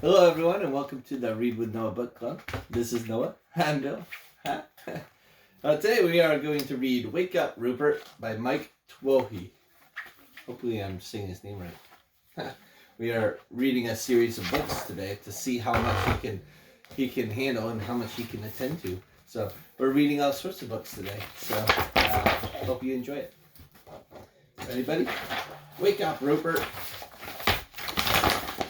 Hello, everyone, and welcome to the Read with Noah Book Club. This is Noah. I'm Bill. Today we are going to read Wake Up, Rupert by Mike Twohy. Hopefully I'm saying his name right. We are reading a series of books today to see how much he can handle and how much he can attend to. So we're reading all sorts of books today. So hope you enjoy it. Anybody? Wake up, Rupert.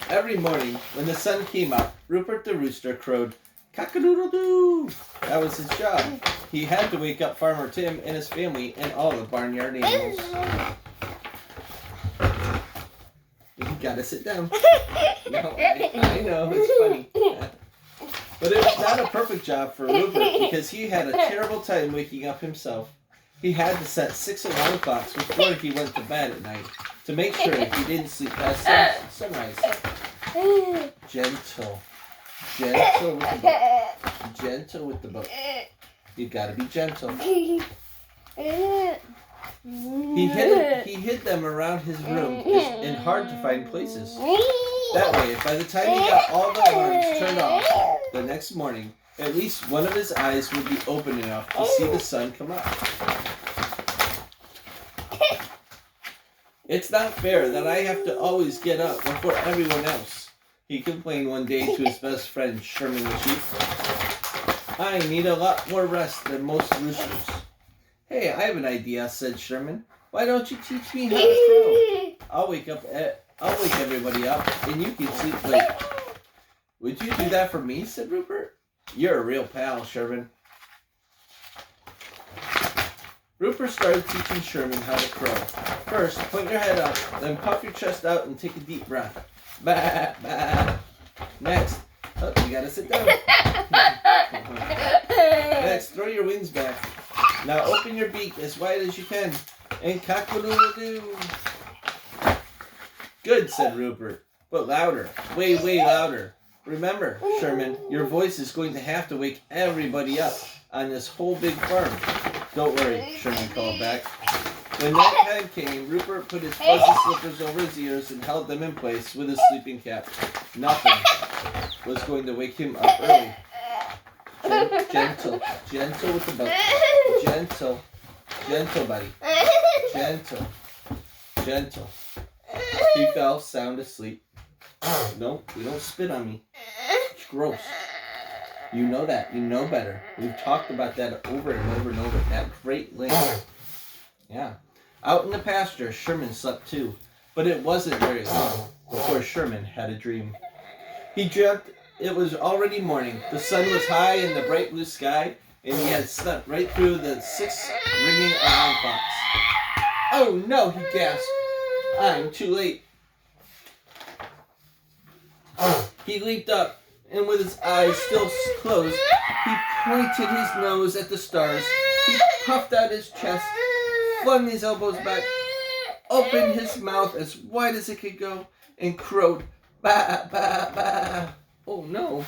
Every morning, when the sun came up, Rupert the rooster crowed, "Cock-a-doodle-doo!" That was his job. He had to wake up Farmer Tim and his family and all the barnyard animals. You gotta sit down. No, I know, it's funny. But it was not a perfect job for Rupert because he had a terrible time waking up himself. He had to set 6 alarm clocks before he went to bed at night to make sure he didn't sleep past sunrise. Gentle with the book. Gentle with the book. You gotta be gentle. He hid them around his room in hard to find places. That way, by the time he got all the alarms turned off the next morning, at least one of his eyes would be open enough to see the sun come up. "It's not fair that I have to always get up before everyone else," he complained one day to his best friend, Sherman the sheep. "I need a lot more rest than most roosters." "Hey, I have an idea," said Sherman. "Why don't you teach me how to crow? I'll wake everybody up, and you can sleep late." "Would you do that for me?" said Rupert. "You're a real pal, Sherman." Rupert started teaching Sherman how to crow. First, point your head up, then puff your chest out and take a deep breath. Bah, bah. Next, you gotta sit down. Next, throw your wings back. Now open your beak as wide as you can, and cock-a-doodle-doo. "Good," said Rupert, "but louder, way, way louder. Remember, Sherman, your voice is going to have to wake everybody up on this whole big farm." "Don't worry," Sherman called back. When night time came, Rupert put his fuzzy slippers over his ears and held them in place with his sleeping cap. Nothing was going to wake him up early. Gentle with the book. Gentle, buddy. Gentle. He fell sound asleep. "No, you don't spit on me. It's gross. You know that. You know better. We've talked about that over and over and over at great length." Yeah. Out in the pasture, Sherman slept too, but it wasn't very long before Sherman had a dream. He dreamt it was already morning. The sun was high in the bright blue sky, and he had slept right through the 6 ringing alarm clocks. "Oh no," he gasped. "I'm too late." He leaped up, and with his eyes still closed, he pointed his nose at the stars. He puffed out his chest, flung his elbows back, opened his mouth as wide as it could go, and crowed, "Bah, bah, bah." Oh no,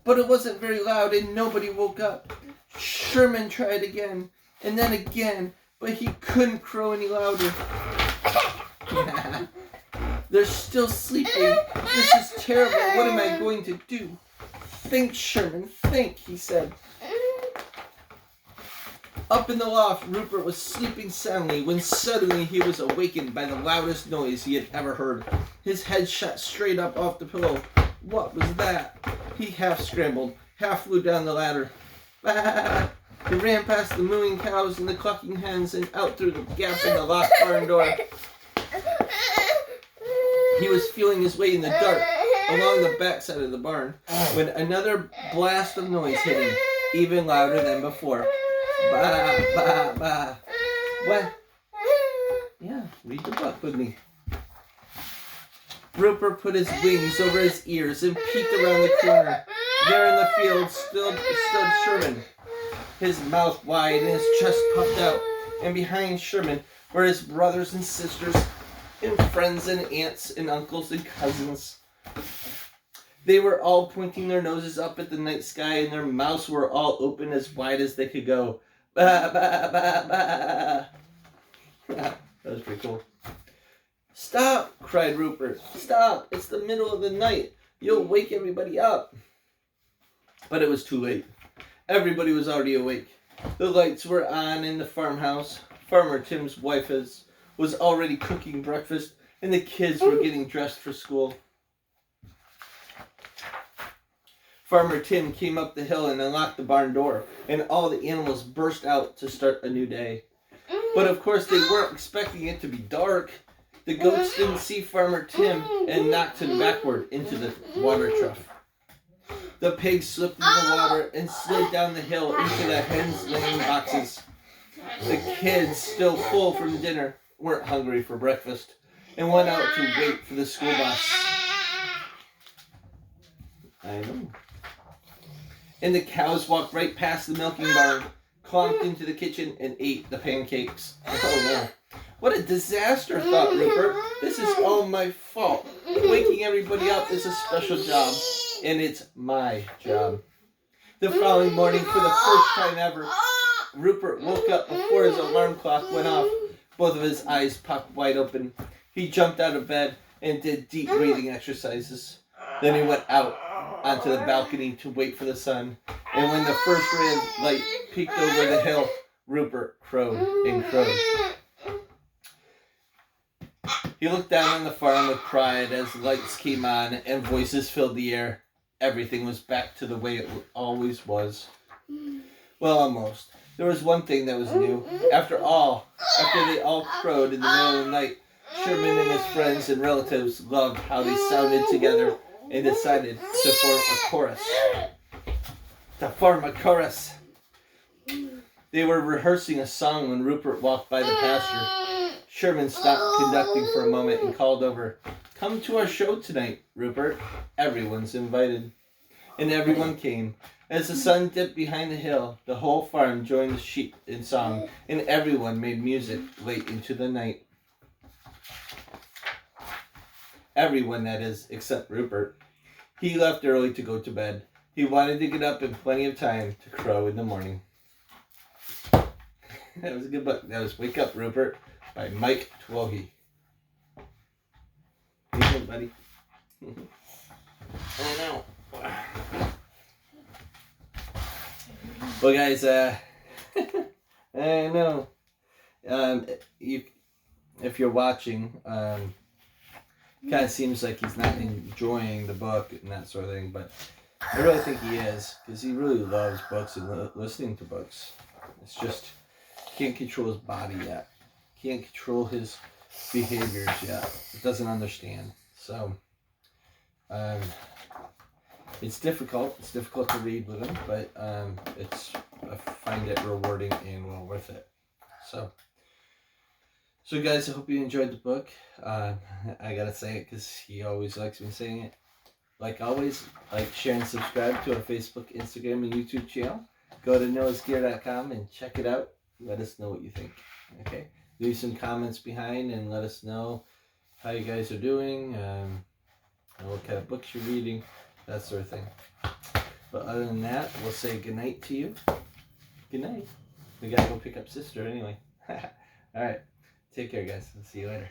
but it wasn't very loud and nobody woke up. Sherman tried again, and then again, but he couldn't crow any louder. "They're still sleeping. This is terrible. What am I going to do?" "Think, Sherman, think," he said. Up in the loft, Rupert was sleeping soundly when suddenly he was awakened by the loudest noise he had ever heard. His head shot straight up off the pillow. What was that? He half scrambled, half flew down the ladder. Bah! He ran past the mooing cows and the clucking hens and out through the gap in the locked barn door. He was feeling his way in the dark along the backside of the barn when another blast of noise hit him, even louder than before. Bah, bah, bah. What? Yeah, read the book with me. Rupert put his wings over his ears and peeked around the corner. There in the field stood Sherman, his mouth wide and his chest puffed out. And behind Sherman were his brothers and sisters, and friends and aunts and uncles and cousins. They were all pointing their noses up at the night sky, and their mouths were all open as wide as they could go. Bah, bah, bah, bah. That was pretty cool. "Stop!" cried Rupert. "Stop! It's the middle of the night. You'll wake everybody up. But it was too late. Everybody was already awake. The lights were on in the farmhouse. Farmer Tim's wife was already cooking breakfast, and the kids were getting dressed for school. Farmer Tim came up the hill and unlocked the barn door, and all the animals burst out to start a new day. But of course they weren't expecting it to be dark. The goats didn't see Farmer Tim and knocked him backward into the water trough. The pigs slipped in the water and slid down the hill into the hens' laying boxes. The kids, still full from dinner, weren't hungry for breakfast and went out to wait for the school bus. I know. And the cows walked right past the milking barn, clomped into the kitchen, and ate the pancakes. Oh no. What a disaster, thought Rupert. This is all my fault. Waking everybody up is a special job, and it's my job. The following morning, for the first time ever, Rupert woke up before his alarm clock went off. Both of his eyes popped wide open. He jumped out of bed and did deep breathing exercises. Then he went out onto the balcony to wait for the sun. And when the first ray of light peeked over the hill, Rupert crowed and crowed. He looked down on the farm with pride as lights came on and voices filled the air. Everything was back to the way it always was. Well, almost. There was one thing that was new. After they all crowed in the middle of the night, Sherman and his friends and relatives loved how they sounded together and decided to form a chorus. To form a chorus. They were rehearsing a song when Rupert walked by the pasture. Sherman stopped conducting for a moment and called over, "Come to our show tonight, Rupert. Everyone's invited." And everyone came. As the sun dipped behind the hill, the whole farm joined the sheep in song, and everyone made music late into the night. Everyone, that is, except Rupert. He left early to go to bed. He wanted to get up in plenty of time to crow in the morning. That was a good book. That was Wake Up, Rupert by Mike Twohy. How you doing, buddy? I know. Well, guys, I know. If you're watching, kind of seems like he's not enjoying the book and that sort of thing, but I really think he is, because he really loves books and listening to books. It's just, can't control his body yet. Can't control his behaviors yet. It doesn't understand. So, it's difficult. It's difficult to read with him, but I find it rewarding and well worth it. So guys, I hope you enjoyed the book. I gotta say it because he always likes me saying it. Like always, like, share, and subscribe to our Facebook, Instagram, and YouTube channel. Go to noahsgear.com and check it out. Let us know what you think. Okay? Leave some comments behind and let us know how you guys are doing, and what kind of books you're reading, that sort of thing. But other than that, we'll say goodnight to you. Good night. We gotta go pick up sister anyway. Alright. Take care, guys. I'll see you later.